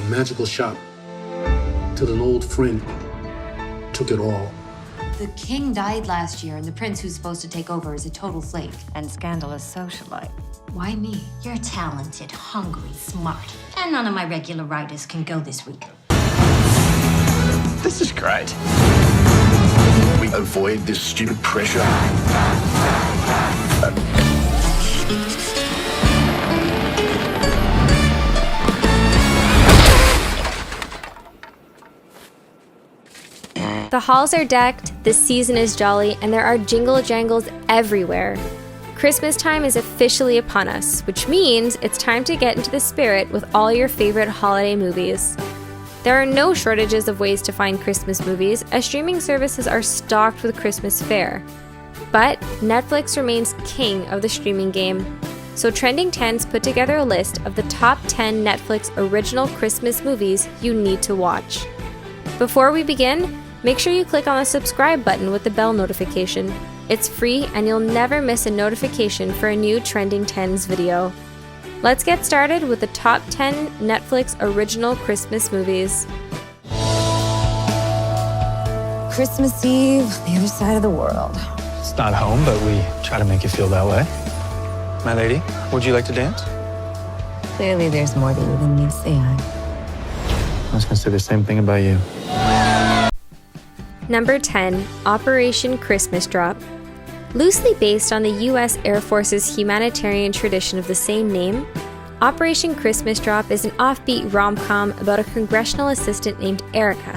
magical shop till an old friend took it all. The king died last year, and the prince who's supposed to take over is a total flake. And scandalous socialite. Why me? You're talented, hungry, smart. And none of my regular writers can go this week. This is great. We avoid this stupid pressure. The halls are decked, the season is jolly, and there are jingle jangles everywhere. Christmas time is officially upon us, which means it's time to get into the spirit with all your favorite holiday movies. There are no shortages of ways to find Christmas movies, as streaming services are stocked with Christmas fare. But Netflix remains king of the streaming game. So Trending Tenz put together a list of the top 10 Netflix original Christmas movies you need to watch. Before we begin, make sure you click on the subscribe button with the bell notification. It's free and you'll never miss a notification for a new Trending Tenz video. Let's get started with the top 10 Netflix original Christmas movies. Christmas Eve, the other side of the world. It's not home, but we try to make you feel that way. My lady, would you like to dance? Clearly there's more to you than meets the eye. I was gonna say the same thing about you. Number 10, Operation Christmas Drop. Loosely based on the U.S. Air Force's humanitarian tradition of the same name, Operation Christmas Drop is an offbeat rom-com about a congressional assistant named Erica,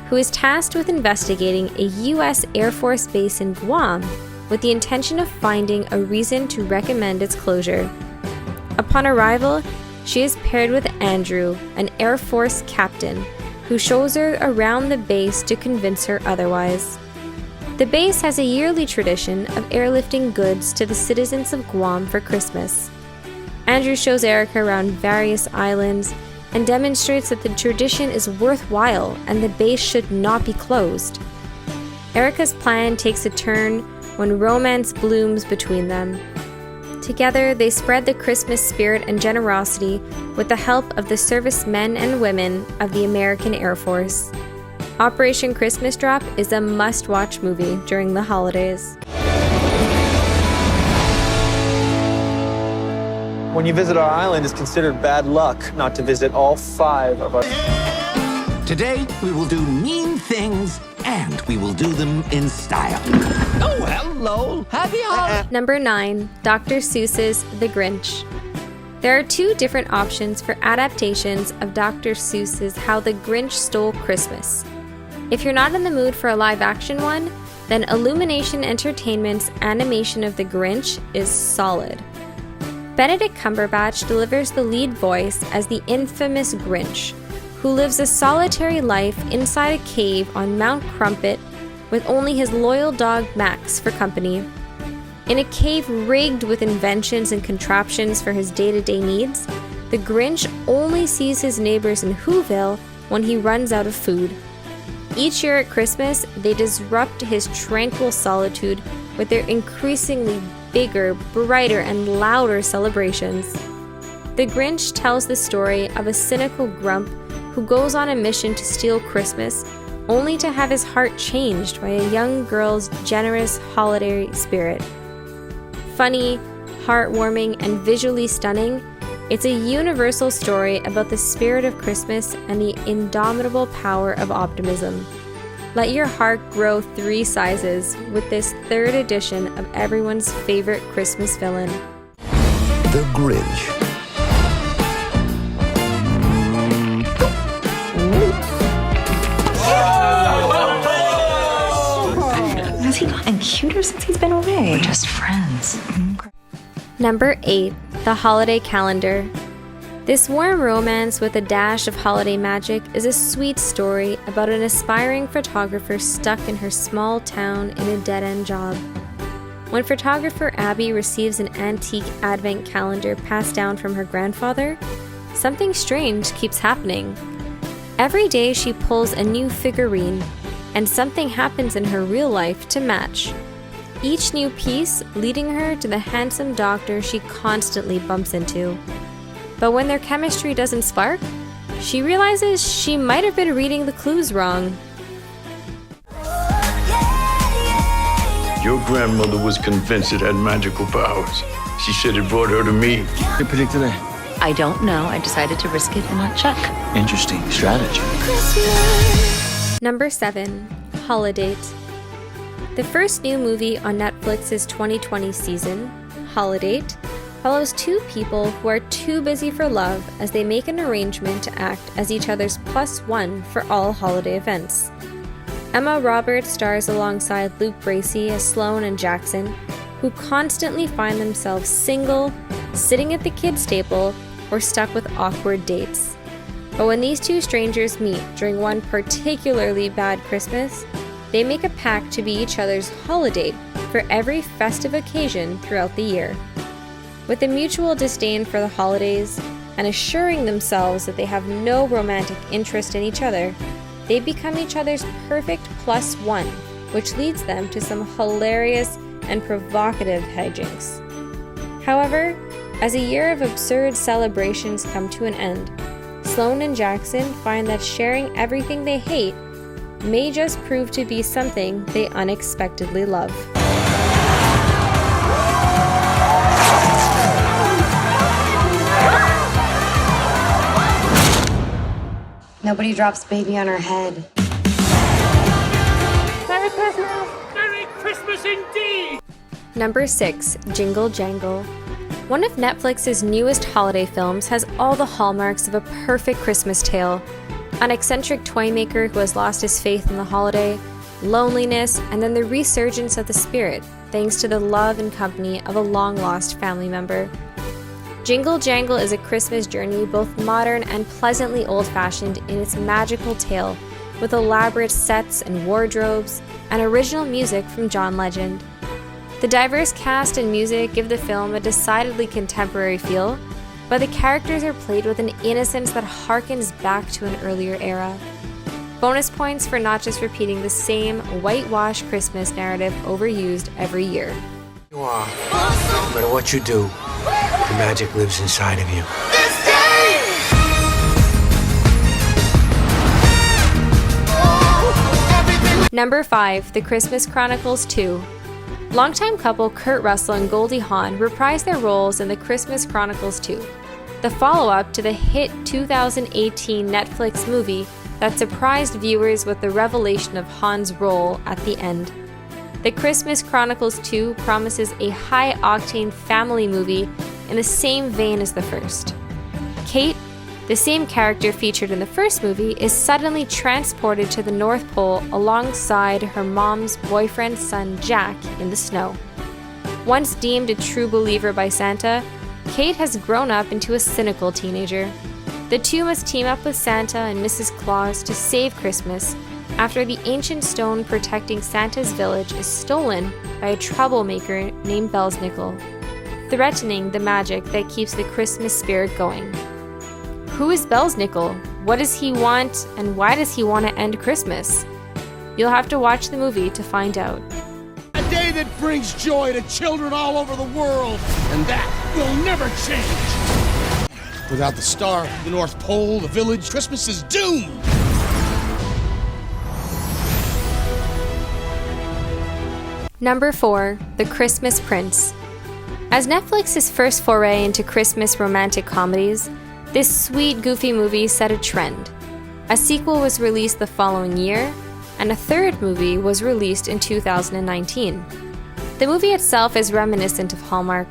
who is tasked with investigating a U.S. Air Force base in Guam with the intention of finding a reason to recommend its closure. Upon arrival, she is paired with Andrew, an Air Force captain, who shows her around the base to convince her otherwise. The base has a yearly tradition of airlifting goods to the citizens of Guam for Christmas. Andrew shows Erica around various islands and demonstrates that the tradition is worthwhile and the base should not be closed. Erica's plan takes a turn when romance blooms between them. Together, they spread the Christmas spirit and generosity with the help of the servicemen and women of the American Air Force. Operation Christmas Drop is a must-watch movie during the holidays. When you visit our island, it's considered bad luck not to visit all 5 of our... Today, we will do mean things, and we will do them in style. Oh, hello. Happy holidays. Number 9, Dr. Seuss's The Grinch. There are 2 different options for adaptations of Dr. Seuss's How the Grinch Stole Christmas. If you're not in the mood for a live-action one, then Illumination Entertainment's animation of The Grinch is solid. Benedict Cumberbatch delivers the lead voice as the infamous Grinch, who lives a solitary life inside a cave on Mount Crumpet with only his loyal dog Max for company. In a cave rigged with inventions and contraptions for his day-to-day needs, the Grinch only sees his neighbors in Whoville when he runs out of food. Each year at Christmas, they disrupt his tranquil solitude with their increasingly bigger, brighter, and louder celebrations. The Grinch tells the story of a cynical grump who goes on a mission to steal Christmas, only to have his heart changed by a young girl's generous holiday spirit. Funny, heartwarming, and visually stunning, it's a universal story about the spirit of Christmas and the indomitable power of optimism. Let your heart grow 3 sizes with this 3rd edition of everyone's favorite Christmas villain. The Grinch. Has he gotten cuter since he's been away? We're just friends. Number 8, The Holiday Calendar. This warm romance with a dash of holiday magic is a sweet story about an aspiring photographer stuck in her small town in a dead-end job. When photographer Abby receives an antique advent calendar passed down from her grandfather, something strange keeps happening. Every day she pulls a new figurine, and something happens in her real life to match. Each new piece leading her to the handsome doctor she constantly bumps into. But when their chemistry doesn't spark, she realizes she might have been reading the clues wrong. Your grandmother was convinced it had magical powers. She said it brought her to me. You predict today? I don't know. I decided to risk it and not check. Interesting strategy. Number 7. Holidate. The first new movie on Netflix's 2020 season, Holidate, follows two people who are too busy for love as they make an arrangement to act as each other's +1 for all holiday events. Emma Roberts stars alongside Luke Bracey as Sloane and Jackson, who constantly find themselves single, sitting at the kids' table, or stuck with awkward dates. But when these two strangers meet during one particularly bad Christmas, they make a pact to be each other's holiday for every festive occasion throughout the year. With a mutual disdain for the holidays and assuring themselves that they have no romantic interest in each other, they become each other's perfect +1, which leads them to some hilarious and provocative hijinks. However, as a year of absurd celebrations come to an end, Sloane and Jackson find that sharing everything they hate may just prove to be something they unexpectedly love. Nobody drops baby on her head. Merry Christmas! Merry Christmas indeed! Number 6. Jingle Jangle. One of Netflix's newest holiday films has all the hallmarks of a perfect Christmas tale. An eccentric toy maker who has lost his faith in the holiday, loneliness, and then the resurgence of the spirit, thanks to the love and company of a long-lost family member. Jingle Jangle is a Christmas journey both modern and pleasantly old-fashioned in its magical tale, with elaborate sets and wardrobes, and original music from John Legend. The diverse cast and music give the film a decidedly contemporary feel, but the characters are played with an innocence that harkens back to an earlier era. Bonus points for not just repeating the same whitewashed Christmas narrative overused every year. You are. No matter what you do, the magic lives inside of you. Number 5. The Christmas Chronicles 2. Longtime couple Kurt Russell and Goldie Hawn reprised their roles in The Christmas Chronicles 2, the follow-up to the hit 2018 Netflix movie that surprised viewers with the revelation of Hawn's role at the end. The Christmas Chronicles 2 promises a high-octane family movie in the same vein as the first. Kate, the same character featured in the first movie, is suddenly transported to the North Pole alongside her mom's boyfriend's son Jack in the snow. Once deemed a true believer by Santa, Kate has grown up into a cynical teenager. The two must team up with Santa and Mrs. Claus to save Christmas after the ancient stone protecting Santa's village is stolen by a troublemaker named Belsnickel, threatening the magic that keeps the Christmas spirit going. Who is Belsnickel? What does he want, and why does he want to end Christmas? You'll have to watch the movie to find out. A day that brings joy to children all over the world, and that will never change. Without the star, the North Pole, the village, Christmas is doomed. Number 4. The Christmas Prince. As Netflix's first foray into Christmas romantic comedies, this sweet, goofy movie set a trend. A sequel was released the following year, and a third movie was released in 2019. The movie itself is reminiscent of Hallmark.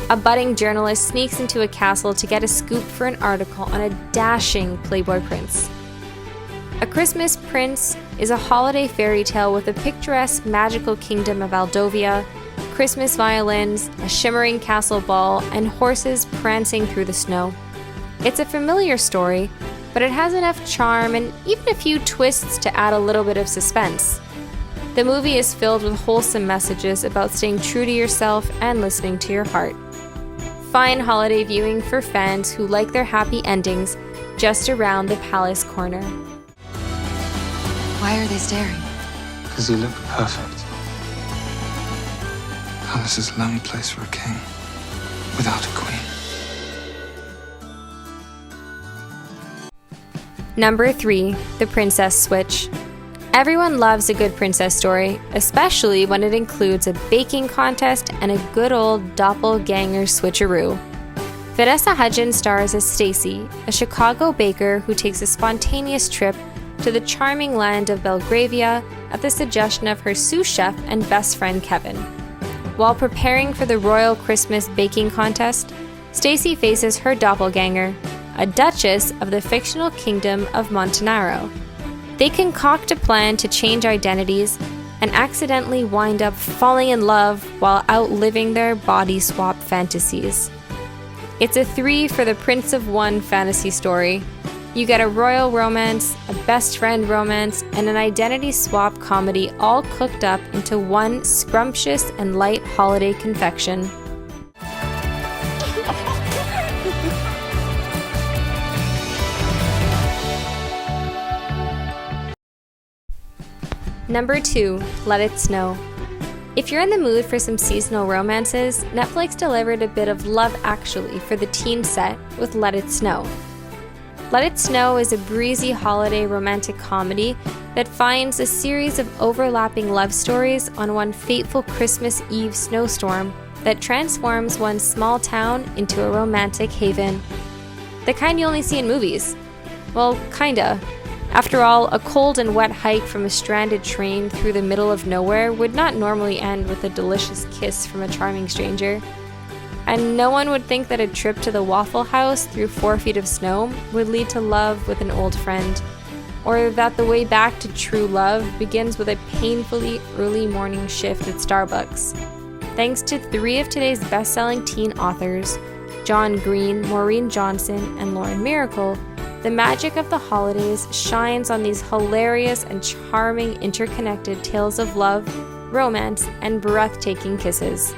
A budding journalist sneaks into a castle to get a scoop for an article on a dashing Playboy prince. A Christmas Prince is a holiday fairy tale with a picturesque magical kingdom of Aldovia, Christmas violins, a shimmering castle ball, and horses prancing through the snow. It's a familiar story, but it has enough charm and even a few twists to add a little bit of suspense. The movie is filled with wholesome messages about staying true to yourself and listening to your heart. Fine holiday viewing for fans who like their happy endings just around the palace corner. Why are they staring? Because you look perfect. Palace is a lonely place for a king without a queen. Number 3, The Princess Switch. Everyone loves a good princess story, especially when it includes a baking contest and a good old doppelganger switcheroo. Vanessa Hudgens stars as Stacy, a Chicago baker who takes a spontaneous trip to the charming land of Belgravia at the suggestion of her sous chef and best friend Kevin. While preparing for the Royal Christmas Baking Contest, Stacy faces her doppelganger, a duchess of the fictional kingdom of Montenaro. They concoct a plan to change identities and accidentally wind up falling in love while outliving their body swap fantasies. It's a 3 for the Prince of One fantasy story. You get a royal romance, a best friend romance, and an identity swap comedy all cooked up into one scrumptious and light holiday confection. Number 2, Let It Snow. If you're in the mood for some seasonal romances, Netflix delivered a bit of Love Actually for the teen set with Let It Snow. Let It Snow is a breezy holiday romantic comedy that finds a series of overlapping love stories on one fateful Christmas Eve snowstorm that transforms one small town into a romantic haven. The kind you only see in movies. Well, kinda. After all, a cold and wet hike from a stranded train through the middle of nowhere would not normally end with a delicious kiss from a charming stranger. And no one would think that a trip to the Waffle House through 4 feet of snow would lead to love with an old friend, or that the way back to true love begins with a painfully early morning shift at Starbucks. Thanks to 3 of today's best-selling teen authors, John Green, Maureen Johnson, and Lauren Miracle, the magic of the holidays shines on these hilarious and charming interconnected tales of love, romance, and breathtaking kisses.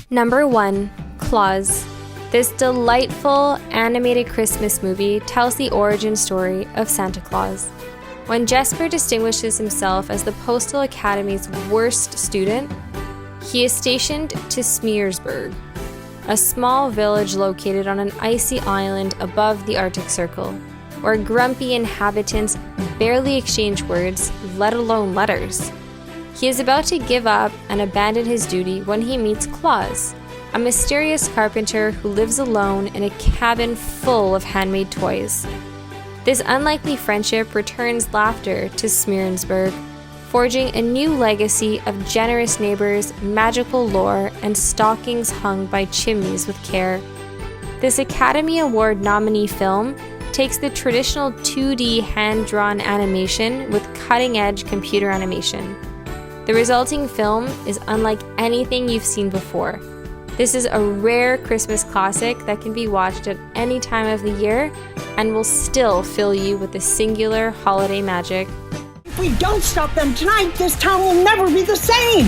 Number 1, Klaus. This delightful animated Christmas movie tells the origin story of Santa Claus. When Jesper distinguishes himself as the Postal Academy's worst student, he is stationed to Smearsburg, a small village located on an icy island above the Arctic Circle, where grumpy inhabitants barely exchange words, let alone letters. He is about to give up and abandon his duty when he meets Klaus, a mysterious carpenter who lives alone in a cabin full of handmade toys. This unlikely friendship returns laughter to Smearsburg, forging a new legacy of generous neighbors, magical lore, and stockings hung by chimneys with care. This Academy Award nominee film takes the traditional 2D hand-drawn animation with cutting-edge computer animation. The resulting film is unlike anything you've seen before. This is a rare Christmas classic that can be watched at any time of the year and will still fill you with the singular holiday magic. If we don't stop them tonight, this town will never be the same!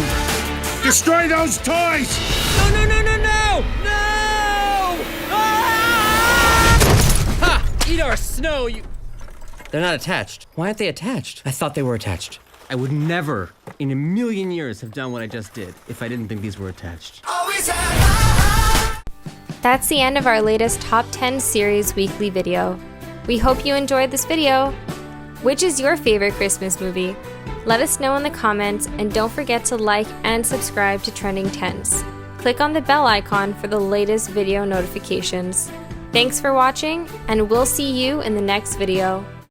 Destroy those toys! No, no, no, no, no! No! Ah! Ha! Eat our snow, you... They're not attached. Why aren't they attached? I thought they were attached. I would never, in a million years, have done what I just did if I didn't think these were attached. That's the end of our latest Top 10 Series weekly video. We hope you enjoyed this video. Which is your favorite Christmas movie? Let us know in the comments, and don't forget to like and subscribe to Trending Tenz. Click on the bell icon for the latest video notifications. Thanks for watching, and we'll see you in the next video.